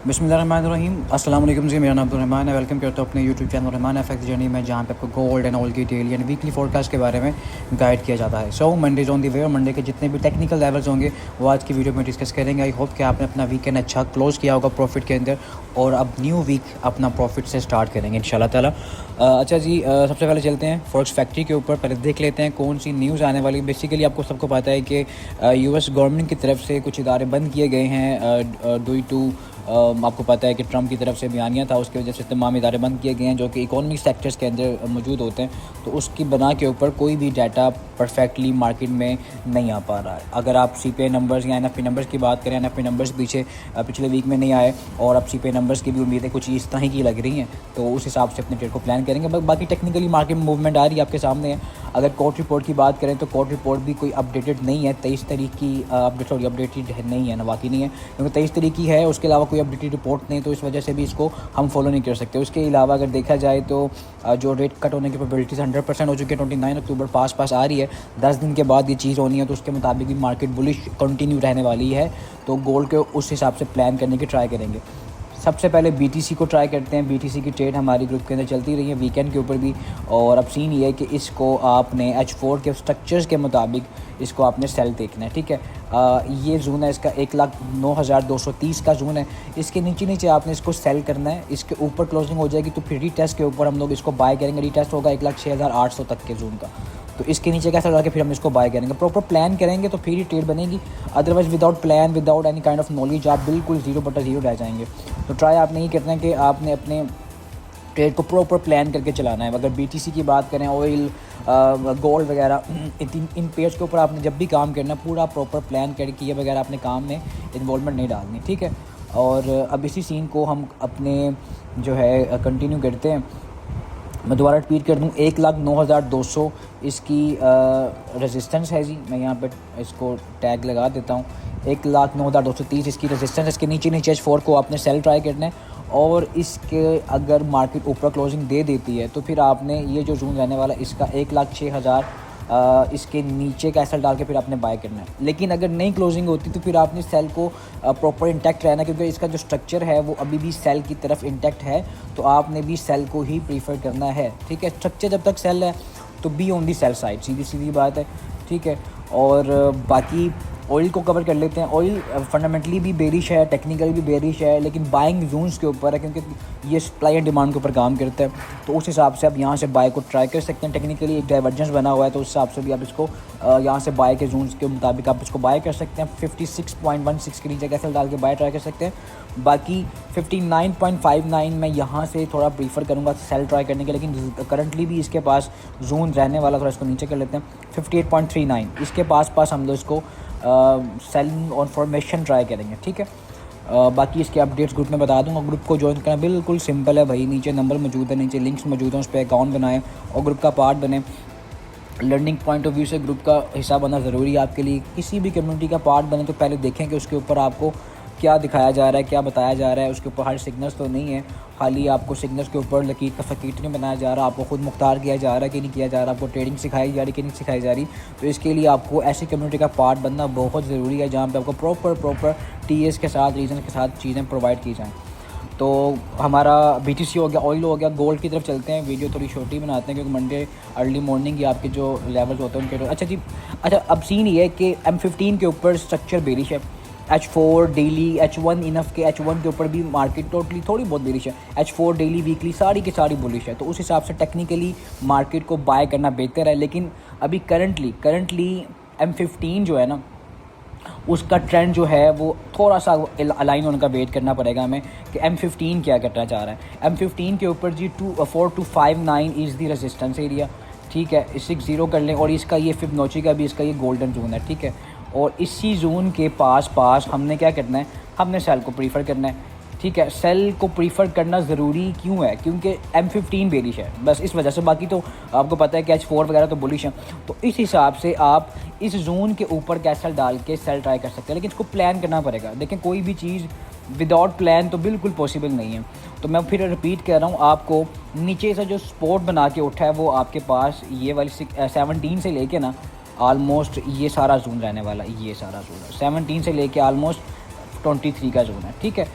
बिस्मिल्लाहिर्रहमानिर्रहीम। अस्सलाम वालेकुम जी, मेरा नाम अब्दुल है। वेलकम करता हूँ अपने YouTube channel Rahman FX journey में, जहाँ पे आपको गोल्ड एंड ऑयल की डेली एंड वीकली फोरकास्ट के बारे में गाइड किया जाता है। सो मंडेज ऑन दी वे, और मंडे के जितने भी टेक्निकल लेवल्स होंगे वो आज की वीडियो में डिस्कस करेंगे। आई होप कि आपने अपना वीकेंड अच्छा क्लोज किया होगा प्रॉफिट के अंदर, और अब न्यू वीक अपना प्रॉफिट से स्टार्ट करेंगे इंशाल्लाह ताला। अच्छा जी, सबसे पहले चलते हैं फॉरेक्स फैक्ट्री के ऊपर। पहले देख लेते हैं कौन सी न्यूज़ आने वाली। बेसिकली आपको सबको पता है कि यूएस गवर्नमेंट की तरफ से कुछ इदारे बंद किए गए हैं ड्यू टू आपको पता है कि ट्रम्प की तरफ से बयानिया था, उसकी वजह से तमाम इदारे बंद किए गए हैं जो कि इकोनॉमिक सेक्टर्स के अंदर मौजूद होते हैं। तो उसकी बना के ऊपर कोई भी डाटा परफेक्टली मार्केट में नहीं आ पा रहा है। अगर आप सीपीआई नंबर्स या एनएफपी नंबर्स की बात करें, एनएफपी नंबर्स पिछले वीक में नहीं आए, और अब सीपीआई नंबर्स की भी उम्मीदें कुछ इस तरह की लग रही हैं, तो उस हिसाब से अपने ट्रेड को प्लान करेंगे। बाकी टेक्निकली मार्केट में मूवमेंट आ रही है, आपके सामने है। अगर कोर्ट रिपोर्ट की बात करें तो कोर्ट रिपोर्ट भी कोई अपडेटेड नहीं है, 23 तारीख की अपडेटेड नहीं है ना, बाकी नहीं है, क्योंकि 23 तारीख की है, उसके अलावा कोई अपडेटेड रिपोर्ट नहीं, तो इस वजह से भी इसको हम फॉलो नहीं कर सकते। उसके अलावा अगर देखा जाए तो जो रेट कट होने की प्रोबेबिलिटीज़ 100% हो चुकी है। 29 अक्टूबर पास आ रही है, 10 दिन के बाद ये चीज़ होनी है, तो उसके मुताबिक भी मार्केट बुलिश कंटिन्यू रहने वाली है। तो गोल्ड के उस हिसाब से प्लान करने की ट्राई करेंगे। सबसे पहले बीटीसी को ट्राई करते हैं। बीटीसी की ट्रेड हमारी ग्रुप के अंदर चलती रही है वीकेंड के ऊपर भी, और अब सीन ये है कि इसको आपने H4 के स्ट्रक्चर्स के मुताबिक इसको आपने सेल देखना है, ठीक है। ये जोन है इसका 1,09,230 का जोन है। इसके नीचे आपने इसको सेल करना है। इसके ऊपर क्लोजिंग हो जाएगी तो फिर रीटेस्ट के ऊपर हम लोग इसको बाय करेंगे। रीटेस्ट होगा 1,06,800 तक के जोन का, तो इसके नीचे कैसा लगा के फिर हम इसको बाय करेंगे। प्रॉपर प्लान करेंगे तो फिर ही ट्रेड बनेगी, otherwise without plan, without any kind of knowledge आप बिल्कुल 0/0 रह जाएंगे। तो ट्राई आपने ये करना है कि आपने अपने ट्रेड को प्रॉपर प्लान करके चलाना है। अगर बीटीसी की बात करें, ऑयल, गोल्ड वगैरह, इन पेयर्स के ऊपर आपने जब भी काम करना पूरा प्रॉपर प्लान करके किए बगैर आपने काम में इन्वॉल्वमेंट नहीं डालनी, ठीक है। और अब इसी सीन को हम अपने जो है कंटिन्यू करते हैं। मैं दोबारा रिपीट कर दूँ, 1,09,200 इसकी रेजिस्टेंस है जी। मैं यहाँ पे इसको टैग लगा देता हूँ। 1,09,230 इसकी रेजिस्टेंस। इसके नीचे H4 को आपने सेल ट्राई करना है, और इसके अगर मार्केट ऊपर क्लोजिंग दे देती है तो फिर आपने ये जो जोन रहने वाला इसका 1,06,000 इसके नीचे का एसएल डाल के फिर आपने बाय करना है। लेकिन अगर नहीं क्लोजिंग होती तो फिर आपने सेल को प्रॉपर इंटैक्ट रहना, क्योंकि इसका जो स्ट्रक्चर है वो अभी भी सेल की तरफ इंटैक्ट है, तो आपने भी सेल को ही प्रीफर करना है, ठीक है। स्ट्रक्चर जब तक सेल है तो be on the sale side, सीधी बात है, ठीक है। और बाकी ऑयल को कवर कर लेते हैं। ऑयल फंडामेंटली भी बेरिश है, टेक्निकली भी बेरिश है, लेकिन बाइंग जोन्स के ऊपर है, क्योंकि ये सप्लाई एंड डिमांड के ऊपर काम करता है। तो उस हिसाब से आप यहाँ से बाय को ट्राई कर सकते हैं। टेक्निकली एक डाइवर्जेंस बना हुआ है, तो उस हिसाब से भी आप इसको यहाँ से बाय के जोन्स के मुताबिक आप इसको बाय कर सकते हैं। 56.16 के नीचे कैसे डाल के बाय ट्राई कर सकते हैं। बाकी 59.59 मैं यहाँ से थोड़ा प्रीफर करूँगा सेल ट्राई करने के, लेकिन करंटली भी इसके पास जोन रहने वाला, थोड़ा इसको नीचे कर लेते हैं। 58.39 इसके पास हम लोग इसको सेलिंग और फॉर्मेशन ट्राई करेंगे, ठीक है। बाकी इसके अपडेट्स ग्रुप में बता दूंगा। ग्रुप को ज्वाइन करना बिल्कुल सिंपल है भाई, नीचे नंबर मौजूद है, नीचे लिंक्स मौजूद हैं, उस पर अकाउंट बनाएं और ग्रुप का पार्ट बने। लर्निंग पॉइंट ऑफ व्यू से ग्रुप का हिस्सा बनना ज़रूरी है आपके लिए। किसी भी कम्युनिटी का पार्ट बने तो पहले देखें कि उसके ऊपर आपको क्या दिखाया जा रहा है, क्या बताया जा रहा है। उसके ऊपर हर सिग्नल्स तो नहीं है, खाली आपको सिग्नल्स के ऊपर लकीर का फ़कीर नहीं बनाया जा रहा, आपको खुद मुख्तार किया जा रहा है कि नहीं किया जा रहा, आपको ट्रेडिंग सिखाई जा रही कि नहीं सिखाई जा रही। तो इसके लिए आपको ऐसी कम्युनिटी का पार्ट बनना बहुत ज़रूरी है, जहाँ पे आपको प्रॉपर टीएस के साथ, रीजन के साथ चीज़ें प्रोवाइड की जाएँ। तो हमारा बीटीसी हो गया, ऑयल हो गया। गोल्ड की तरफ चलते हैं। वीडियो थोड़ी छोटी बनाते हैं क्योंकि मंडे अर्ली मॉर्निंग या आपके जो लेवल्स होते हैं उनके। अच्छा जी, अच्छा अब सीन ये है कि M15 के ऊपर स्ट्रक्चर बेरिश है। H4 डेली, H1 इनफ के H1 के ऊपर भी मार्केट टोटली थोड़ी बहुत बेरिश है। H4 डेली, वीकली सारी की सारी बुलिश है। तो उस हिसाब से टेक्निकली मार्केट को बाय करना बेहतर है। लेकिन अभी करंटली M15 जो है ना, उसका ट्रेंड जो है वो थोड़ा सा अलाइन होने का वेट करना पड़ेगा हमें कि M15 क्या करना चाह रहा है। M15 के ऊपर जी 4259 इज़ दी रेजिस्टेंस एरिया, ठीक है। 60 कर लें, और इसका ये फिबोनाची का भी इसका ये गोल्डन जोन है, ठीक है। और इसी जोन के पास हमने क्या करना है, हमने सेल को प्रीफर करना है, ठीक है। सेल को प्रीफर करना ज़रूरी क्यों है, क्योंकि M15 बेरिश है, बस इस वजह से। बाकी तो आपको पता है कि H4 वगैरह तो बुलिश है। तो इस हिसाब से आप इस जोन के ऊपर कैसल डाल के सेल ट्राई कर सकते हैं, लेकिन इसको प्लान करना पड़ेगा। देखें, कोई भी चीज़ विदाउट प्लान तो बिल्कुल पॉसिबल नहीं है। तो मैं फिर रिपीट कर रहा हूँ, आपको नीचे से जो सपोर्ट बना के उठा है वो आपके पास ये वाली 17 से लेके ना ऑलमोस्ट ये सारा जोन रहने वाला, ये सारा जोन है 17 से लेके ऑलमोस्ट 23 का जोन है, ठीक है।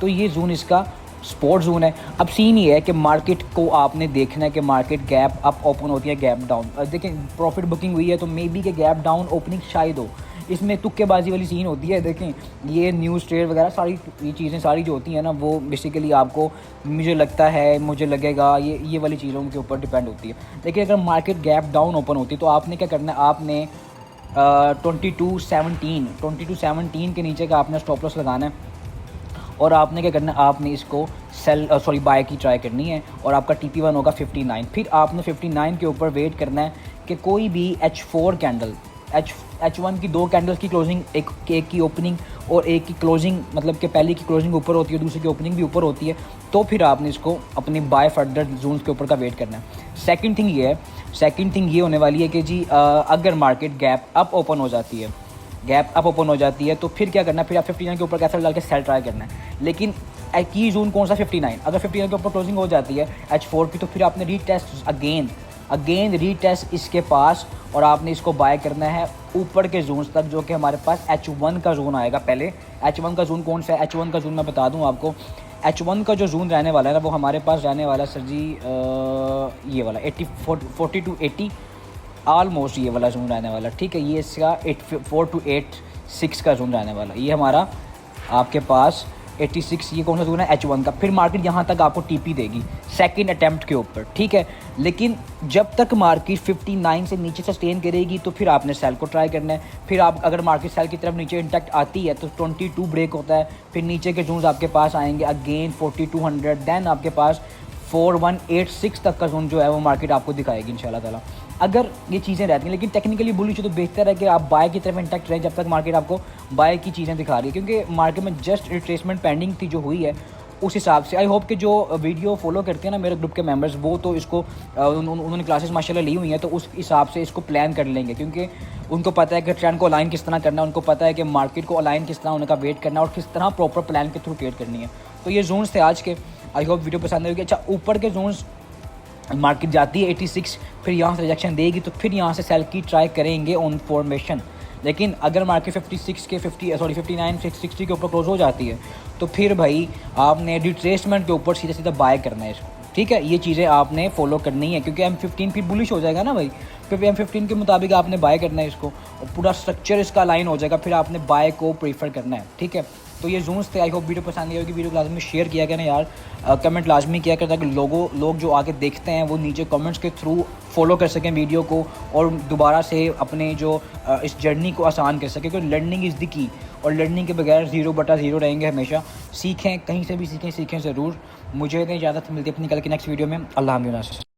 तो ये जोन इसका स्पोर्ट जोन है। अब सीन ये है कि मार्केट को आपने देखना है कि मार्केट गैप अप ओपन होती है, गैप डाउन। देखें प्रॉफिट बुकिंग हुई है तो मे बी के गैप डाउन ओपनिंग शायद हो, इसमें तुक्केबाजी वाली सीन होती है। देखें ये न्यूज़ ट्रेड वगैरह सारी ये चीज़ें सारी जो होती हैं ना, वो बेसिकली आपको मुझे लगता है, मुझे लगेगा ये वाली चीज़ों के ऊपर डिपेंड होती है। देखिए अगर मार्केट गैप डाउन ओपन होती है तो आपने क्या करना है, आपने 2217 के नीचे का आपने स्टॉप लॉस लगाना है और आपने क्या करना है, आपने इसको बाय की ट्राई करनी है और आपका TP1 होगा 59। फिर आपने 59 के ऊपर वेट करना है कि कोई भी H4 कैंडल, H1 की 2 कैंडल्स की क्लोजिंग, एक की ओपनिंग और एक की क्लोजिंग, मतलब कि पहली की क्लोजिंग ऊपर होती है, दूसरी की ओपनिंग भी ऊपर होती है, तो फिर आपने इसको अपनी बाय फर्दर जोन्स के ऊपर का वेट करना है। सेकंड थिंग ये होने वाली है कि जी अगर मार्केट गैप अप ओपन हो जाती है तो फिर क्या करना है, फिर आप 59 के ऊपर कैसे डाल के सेल ट्राई करना है। लेकिन की जोन कौन सा 59, अगर 59 के ऊपर क्लोजिंग हो जाती है H4 की, तो फिर आपने रीटेस्ट अगेन रीटेस्ट इसके पास और आपने इसको बाय करना है ऊपर के जोन्स तक, जो कि हमारे पास H1 का जोन आएगा। पहले H1 का जोन कौन सा है, H1 का जोन मैं बता दूं आपको। H1 का जो जोन रहने वाला है ना, वो हमारे पास रहने वाला सर जी ये वाला 40 to 80 ऑलमोस्ट ये वाला जोन रहने वाला, ठीक है। ये इसका 4 to 86 का जोन रहने वाला, ये हमारा आपके पास 86, ये कौन सा जोन है, H1 का। फिर मार्केट यहाँ तक आपको TP देगी सेकंड अटैम्प्ट के ऊपर, ठीक है। लेकिन जब तक मार्केट 59 से नीचे सस्टेन करेगी तो फिर आपने सेल को ट्राई करना है। फिर आप अगर मार्केट सेल की तरफ नीचे इंटैक्ट आती है तो 22 ब्रेक होता है, फिर नीचे के जोन्स आपके पास आएंगे अगेन 4200, देन आपके पास 4186 तक का जोन जो है वो मार्केट आपको दिखाएगी इंशाल्लाह ताला, अगर ये चीज़ें रहती हैं। लेकिन टेक्निकली बुलिश तो बेहतर है कि आप बाय की तरफ इंटैक्ट रहें जब तक मार्केट आपको बाय की चीज़ें दिखा रही है, क्योंकि मार्केट में जस्ट रिट्रेसमेंट पेंडिंग थी जो हुई है उस हिसाब से। आई होप कि जो वीडियो फॉलो करते हैं ना मेरे ग्रुप के मेंबर्स, वो तो इसको उन्होंने क्लासेस माशाल्लाह ली हुई हैं, तो उस हिसाब से इसको प्लान कर लेंगे, क्योंकि उनको पता है कि ट्रेंड को अलाइन किस तरह करना है, उनको पता है कि मार्केट को अलाइन किस तरह उनका वेट करना है और किस तरह प्रॉपर प्लान के थ्रू ट्रेड करनी है। तो ये जोन्स थे आज के। आई होप वीडियो पसंद आएगी। अच्छा, ऊपर के जोन्स मार्केट जाती है 86, फिर यहाँ से रिजेक्शन देगी तो फिर यहाँ से सेल की ट्राई करेंगे ऑन फॉर्मेशन। लेकिन अगर मार्केट 59 60 के ऊपर क्लोज हो जाती है तो फिर भाई आपने रिट्रेसमेंट के ऊपर सीधा बाय करना है इसको, ठीक है। ये चीज़ें आपने फॉलो करनी है, क्योंकि M15 फिर बुलिश हो जाएगा ना भाई, क्योंकि M15 के मुताबिक आपने बाय करना है इसको और पूरा स्ट्रक्चर इसका लाइन हो जाएगा, फिर आपने बाय को प्रीफर करना है, ठीक है। तो ये जोन्स थे। आई होप वीडियो पसंद आई होगी। वीडियो को लाजमी शेयर किया गया ना यार, कमेंट लाजमी किया करता कि लोग जो आगे देखते हैं वो नीचे कमेंट्स के थ्रू फॉलो कर सकें वीडियो को और दोबारा से अपने जो इस जर्नी को आसान कर सकें, क्योंकि लर्निंग इज़ द की, और लर्निंग के बगैर 0/0 रहेंगे हमेशा। सीखें, कहीं से भी सीखें ज़रूर। मुझे इजाज़त मिलती है अपनी कल की नेक्स्ट वीडियो में। अल्लाह हाफ़िज़।